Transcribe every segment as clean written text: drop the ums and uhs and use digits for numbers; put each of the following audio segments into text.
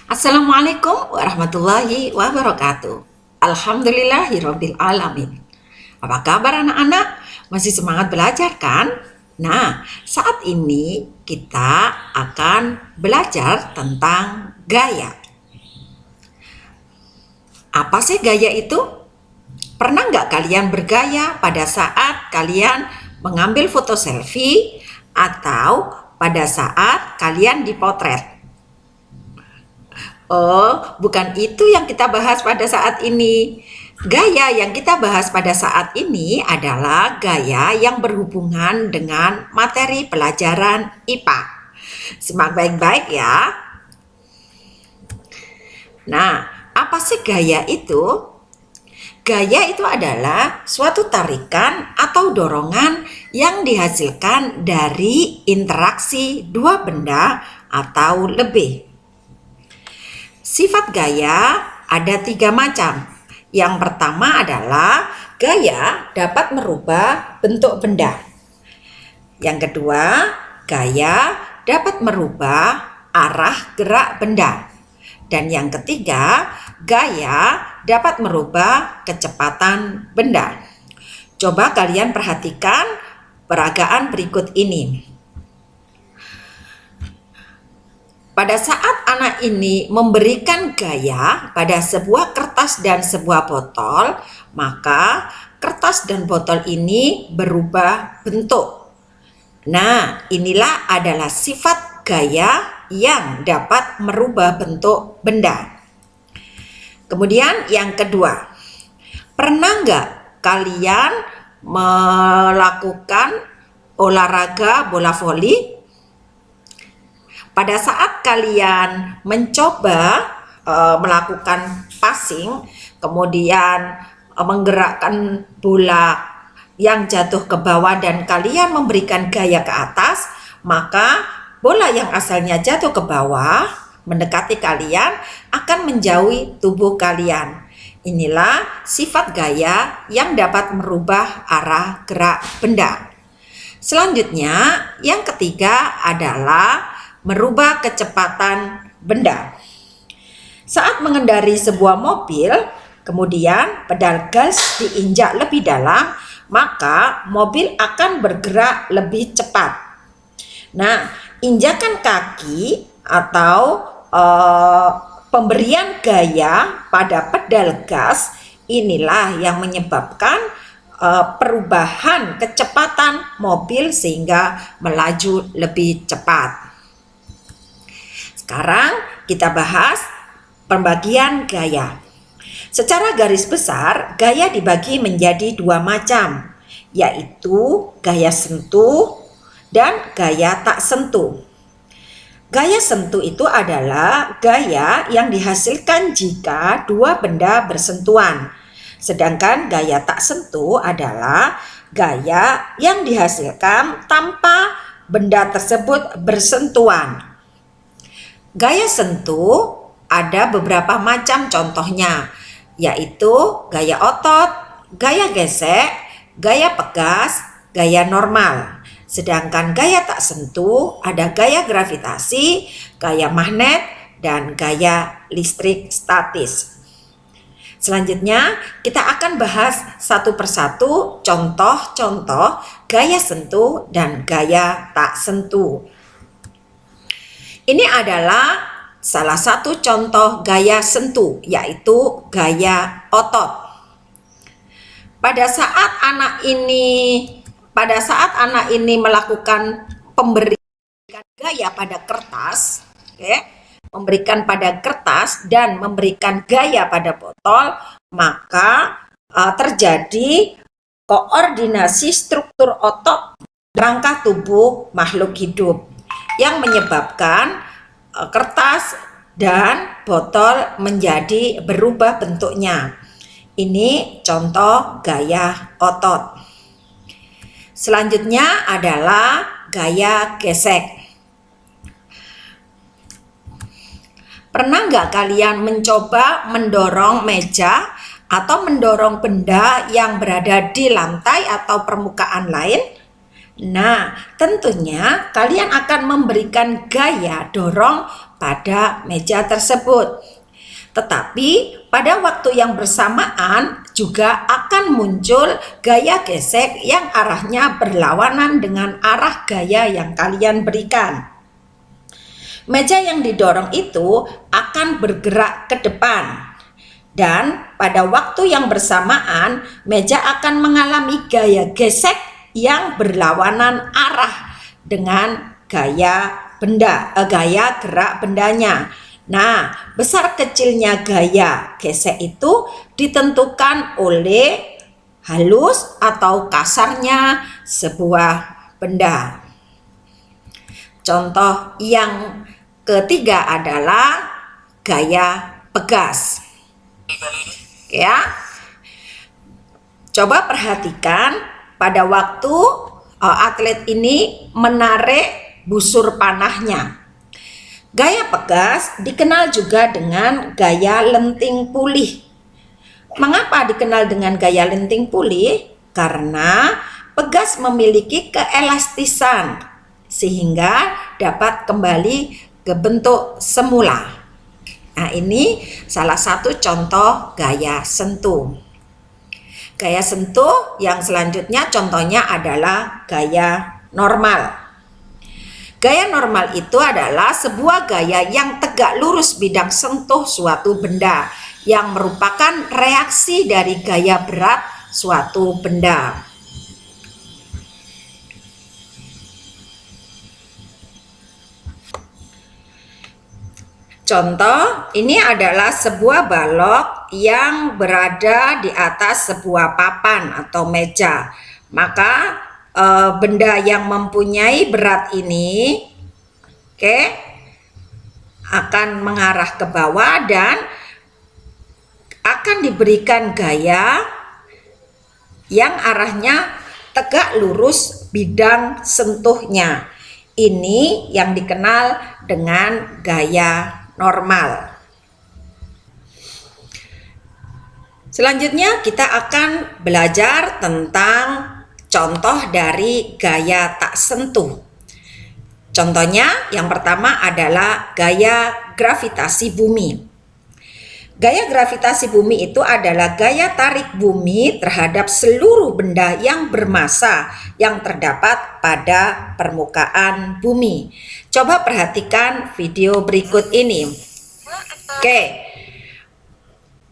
Assalamualaikum warahmatullahi wabarakatuh. Alhamdulillahirabbil alamin. Apa kabar anak-anak? Masih semangat belajar kan? Nah, saat ini kita akan belajar tentang gaya. Apa sih gaya itu? Pernah nggak kalian bergaya pada saat kalian mengambil foto selfie atau pada saat kalian dipotret? Oh, bukan itu yang kita bahas pada saat ini. Gaya yang kita bahas pada saat ini adalah gaya yang berhubungan dengan materi pelajaran IPA. Simak baik-baik ya. Nah, apa sih gaya itu? Gaya itu adalah suatu tarikan atau dorongan yang dihasilkan dari interaksi dua benda atau lebih. Sifat gaya ada 3 macam. Yang pertama adalah gaya dapat merubah bentuk benda. Yang kedua, gaya dapat merubah arah gerak benda. Dan yang ketiga, gaya dapat merubah kecepatan benda. Coba kalian perhatikan peragaan berikut ini. Pada saat anak ini memberikan gaya pada sebuah kertas dan sebuah botol, maka kertas dan botol ini berubah bentuk. Nah, inilah adalah sifat gaya yang dapat merubah bentuk benda. Kemudian yang kedua, pernah nggak kalian melakukan olahraga bola voli? Pada saat kalian mencoba melakukan passing, kemudian menggerakkan bola yang jatuh ke bawah dan kalian memberikan gaya ke atas, maka bola yang asalnya jatuh ke bawah mendekati kalian akan menjauhi tubuh kalian. Inilah sifat gaya yang dapat merubah arah gerak benda. Selanjutnya, yang ketiga adalah merubah kecepatan benda. Saat mengendari sebuah mobil, kemudian pedal gas diinjak lebih dalam, maka mobil akan bergerak lebih cepat. Nah, injakan kaki atau pemberian gaya pada pedal gas inilah yang menyebabkan perubahan kecepatan mobil sehingga melaju lebih cepat. Sekarang kita bahas pembagian gaya. Secara garis besar, gaya dibagi menjadi 2 macam, yaitu gaya sentuh dan gaya tak sentuh. Gaya sentuh itu adalah gaya yang dihasilkan jika dua benda bersentuhan. Sedangkan gaya tak sentuh adalah gaya yang dihasilkan tanpa benda tersebut bersentuhan. Gaya sentuh ada beberapa macam contohnya, yaitu gaya otot, gaya gesek, gaya pegas, gaya normal. Sedangkan gaya tak sentuh ada gaya gravitasi, gaya magnet, dan gaya listrik statis. Selanjutnya kita akan bahas satu persatu contoh-contoh gaya sentuh dan gaya tak sentuh. Ini adalah salah satu contoh gaya sentuh, yaitu gaya otot. Pada saat anak ini melakukan pemberian gaya pada kertas, memberikan pada kertas dan memberikan gaya pada botol, maka terjadi koordinasi struktur otot rangka tubuh makhluk hidup yang menyebabkan kertas dan botol menjadi berubah bentuknya. Ini contoh gaya otot. Selanjutnya adalah gaya gesek. Pernah nggak kalian mencoba mendorong meja atau mendorong benda yang berada di lantai atau permukaan lain? Nah, tentunya kalian akan memberikan gaya dorong pada meja tersebut. Tetapi pada waktu yang bersamaan juga akan muncul gaya gesek yang arahnya berlawanan dengan arah gaya yang kalian berikan. Meja yang didorong itu akan bergerak ke depan. Dan pada waktu yang bersamaan, meja akan mengalami gaya gesek yang berlawanan arah dengan gaya gerak bendanya. Nah, besar kecilnya gaya gesek itu ditentukan oleh halus atau kasarnya sebuah benda. Contoh yang ketiga adalah gaya pegas. Ya, coba perhatikan pada waktu atlet ini menarik busur panahnya. Gaya pegas dikenal juga dengan gaya lenting pulih. Mengapa dikenal dengan gaya lenting pulih? Karena pegas memiliki keelastisan sehingga dapat kembali ke bentuk semula. Nah, ini salah satu contoh gaya sentuh. Gaya sentuh yang selanjutnya contohnya adalah gaya normal. Gaya normal itu adalah sebuah gaya yang tegak lurus bidang sentuh suatu benda yang merupakan reaksi dari gaya berat suatu benda. Contoh, ini adalah sebuah balok yang berada di atas sebuah papan atau meja. Maka benda yang mempunyai berat ini akan mengarah ke bawah dan akan diberikan gaya yang arahnya tegak lurus bidang sentuhnya. Ini yang dikenal dengan gaya normal. Selanjutnya kita akan belajar tentang contoh dari gaya tak sentuh. Contohnya yang pertama adalah gaya gravitasi bumi. Gaya gravitasi bumi itu adalah gaya tarik bumi terhadap seluruh benda yang bermassa yang terdapat pada permukaan bumi. Coba perhatikan video berikut ini.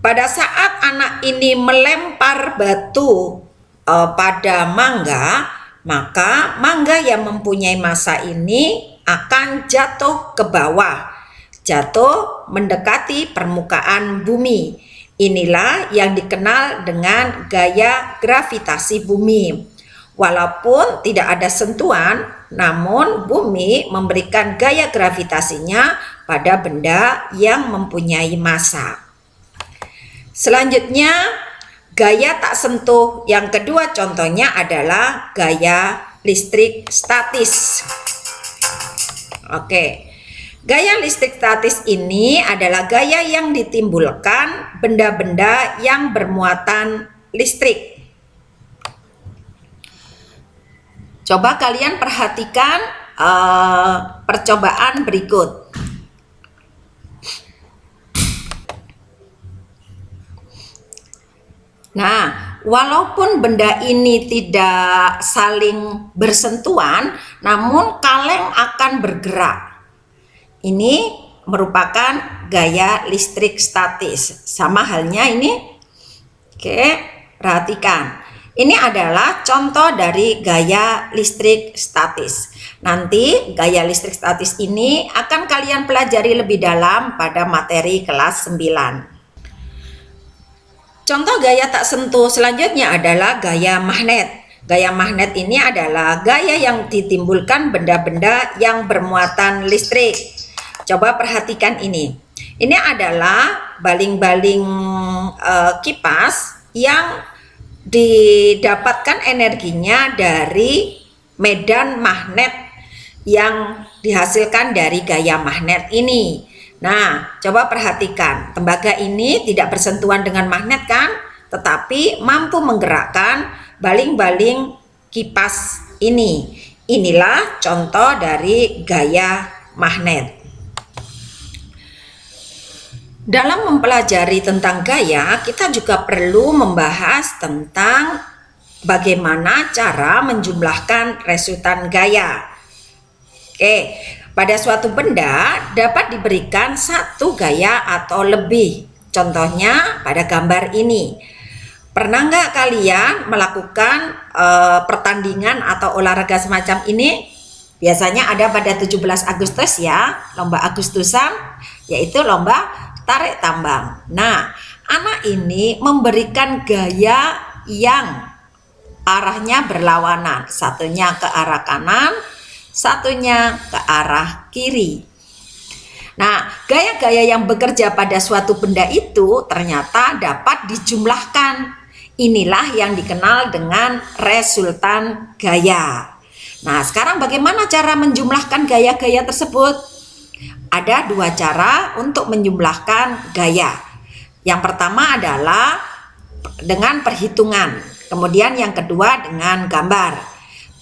Pada saat anak ini melempar batu pada mangga, maka mangga yang mempunyai massa ini akan jatuh ke bawah. Jatuh mendekati permukaan bumi. Inilah yang dikenal dengan gaya gravitasi bumi. Walaupun tidak ada sentuhan, namun bumi memberikan gaya gravitasinya pada benda yang mempunyai massa. Selanjutnya, gaya tak sentuh yang kedua contohnya adalah gaya listrik statis. Gaya listrik statis ini adalah gaya yang ditimbulkan benda-benda yang bermuatan listrik. Coba kalian perhatikan percobaan berikut. Nah, walaupun benda ini tidak saling bersentuhan, namun kaleng akan bergerak. Ini merupakan gaya listrik statis. Sama halnya ini. Perhatikan. Ini adalah contoh dari gaya listrik statis. Nanti gaya listrik statis ini akan kalian pelajari lebih dalam pada materi kelas 9. Contoh gaya tak sentuh selanjutnya adalah gaya magnet. Gaya magnet ini adalah gaya yang ditimbulkan benda-benda yang bermuatan listrik. Coba perhatikan ini. Ini adalah baling-baling kipas yang didapatkan energinya dari medan magnet yang dihasilkan dari gaya magnet ini. Nah, coba perhatikan. Tembaga ini tidak bersentuhan dengan magnet kan? Tetapi mampu menggerakkan baling-baling kipas ini. Inilah contoh dari gaya magnet. Dalam mempelajari tentang gaya, kita juga perlu membahas tentang bagaimana cara menjumlahkan resultan gaya. Oke, pada suatu benda dapat diberikan satu gaya atau lebih. Contohnya pada gambar ini. Pernah nggak kalian melakukan pertandingan atau olahraga semacam ini? Biasanya ada pada 17 Agustus ya, lomba Agustusan, yaitu lomba tarik tambang. Nah, anak ini memberikan gaya yang arahnya berlawanan. Satunya ke arah kanan, satunya ke arah kiri. Nah, gaya-gaya yang bekerja pada suatu benda itu ternyata dapat dijumlahkan. Inilah yang dikenal dengan resultan gaya. Nah, sekarang bagaimana cara menjumlahkan gaya-gaya tersebut? Ada dua cara untuk menjumlahkan gaya. Yang pertama adalah dengan perhitungan, kemudian yang kedua dengan gambar.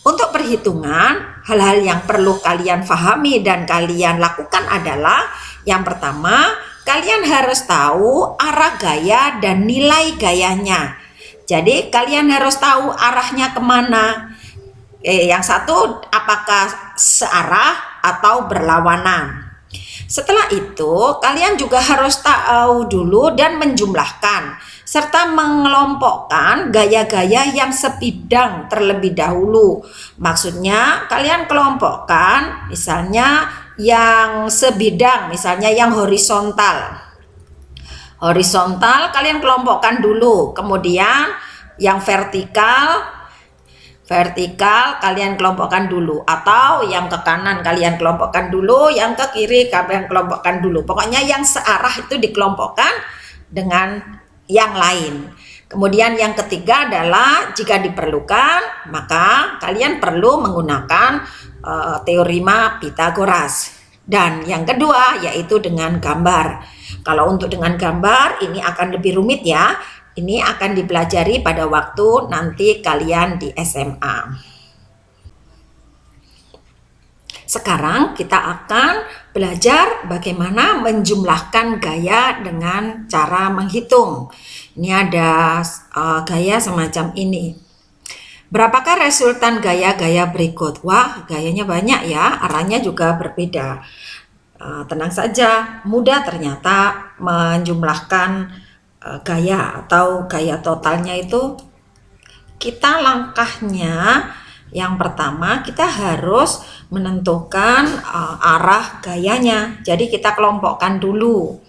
Untuk perhitungan, hal-hal yang perlu kalian pahami dan kalian lakukan adalah yang pertama, kalian harus tahu arah gaya dan nilai gayanya. Jadi kalian harus tahu arahnya kemana. Yang satu apakah searah atau berlawanan. Setelah itu kalian juga harus tahu dulu dan menjumlahkan serta mengelompokkan gaya-gaya yang sebidang terlebih dahulu. Maksudnya kalian kelompokkan misalnya yang sebidang, misalnya yang horizontal. Horizontal kalian kelompokkan dulu, kemudian yang vertikal kalian kelompokkan dulu, atau yang ke kanan kalian kelompokkan dulu, yang ke kiri kalian kelompokkan dulu. Pokoknya yang searah itu dikelompokkan dengan yang lain. Kemudian yang ketiga adalah jika diperlukan maka kalian perlu menggunakan teorema Pythagoras. Dan yang kedua yaitu dengan gambar. Kalau untuk dengan gambar ini akan lebih rumit ya. Ini akan dipelajari pada waktu nanti kalian di SMA. Sekarang kita akan belajar bagaimana menjumlahkan gaya dengan cara menghitung. Ini ada gaya semacam ini. Berapakah resultan gaya-gaya berikut? Wah, gayanya banyak ya, arahnya juga berbeda. Tenang saja, mudah ternyata menjumlahkan gaya atau gaya totalnya itu. Kita langkahnya yang pertama kita harus menentukan arah gayanya. Jadi kita kelompokkan dulu.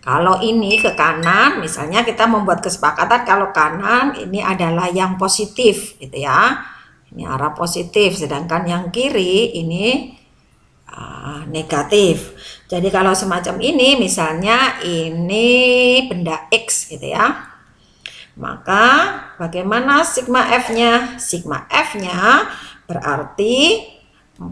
Kalau ini ke kanan, misalnya kita membuat kesepakatan kalau kanan ini adalah yang positif gitu ya. Ini arah positif, sedangkan yang kiri ini negatif. Jadi kalau semacam ini misalnya ini benda X gitu ya. Maka bagaimana sigma F-nya? Sigma F-nya berarti 40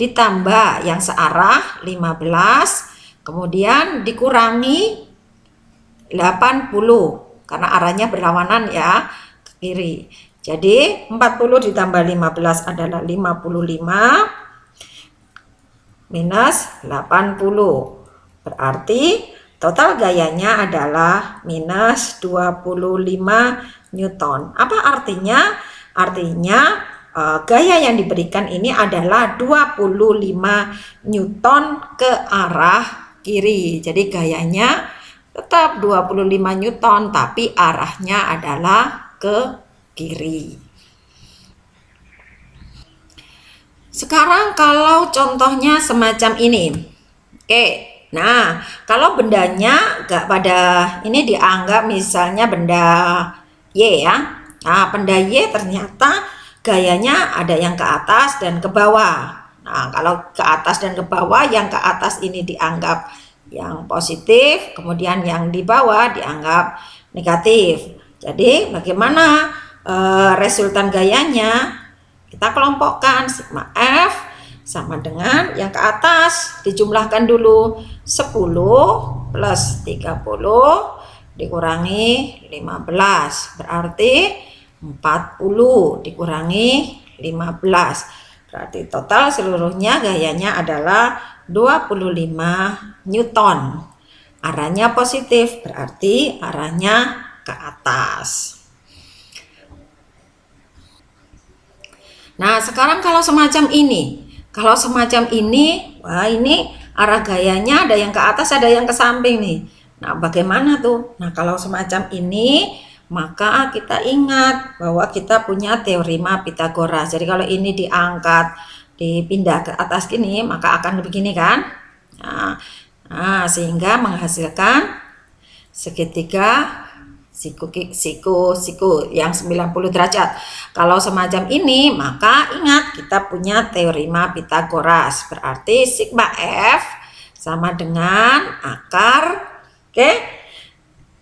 ditambah yang searah 15, kemudian dikurangi 80 karena arahnya berlawanan ya ke kiri. Jadi 40 ditambah 15 adalah 55 minus 80. Berarti total gayanya adalah minus 25 Newton. Apa artinya? Artinya gaya yang diberikan ini adalah 25 Newton ke arah kiri. Jadi gayanya tetap 25 Newton tapi arahnya adalah ke kiri. Sekarang kalau contohnya semacam ini. Oke, nah kalau bendanya gak pada ini dianggap misalnya benda Y ya. Nah benda Y ternyata gayanya ada yang ke atas dan ke bawah. Nah kalau ke atas dan ke bawah, yang ke atas ini dianggap yang positif, kemudian yang di bawah dianggap negatif. Jadi bagaimana resultan gayanya? Kita kelompokkan sigma F sama dengan yang ke atas dijumlahkan dulu 10 plus 30 dikurangi 15 berarti 40 dikurangi 15 Berarti total seluruhnya gayanya adalah 25 Newton. Arahnya positif, berarti arahnya ke atas. Nah, sekarang kalau semacam ini, wah ini arah gayanya ada yang ke atas, ada yang ke samping nih. Nah, bagaimana tuh? Nah, kalau semacam ini, maka kita ingat bahwa kita punya teorema Pitagoras. Jadi kalau ini diangkat, dipindah ke atas gini, maka akan begini kan? Sehingga menghasilkan segitiga siku yang 90 derajat. Kalau semacam ini, maka ingat kita punya teorema Pitagoras. Berarti sigma F sama dengan akar,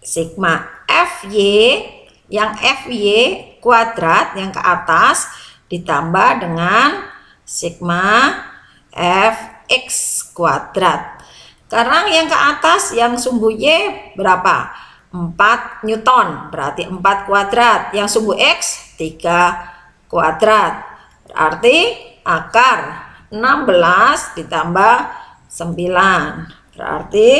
sigma FY, yang FY kuadrat yang ke atas ditambah dengan sigma Fx kuadrat. Sekarang yang ke atas yang sumbu Y berapa? 4 Newton, berarti 4 kuadrat. Yang sumbu X 3 kuadrat. Berarti akar 16 ditambah 9. Berarti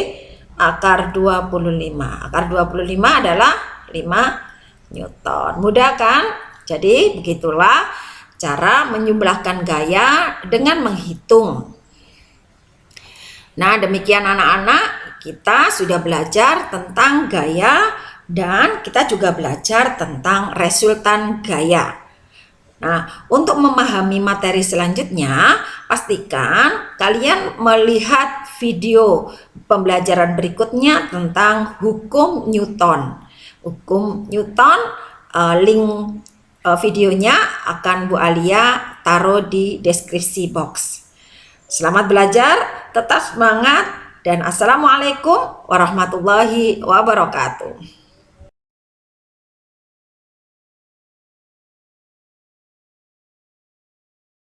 akar 25. Akar 25 adalah 5 Newton. Mudah kan? Jadi begitulah cara menyumblahkan gaya dengan menghitung. Nah, demikian anak-anak. Kita sudah belajar tentang gaya dan kita juga belajar tentang resultan gaya. Nah, untuk memahami materi selanjutnya, pastikan kalian melihat video pembelajaran berikutnya tentang hukum Newton. Hukum Newton, link videonya akan Bu Alia taruh di deskripsi box. Selamat belajar, tetap semangat. Dan assalamualaikum warahmatullahi wabarakatuh.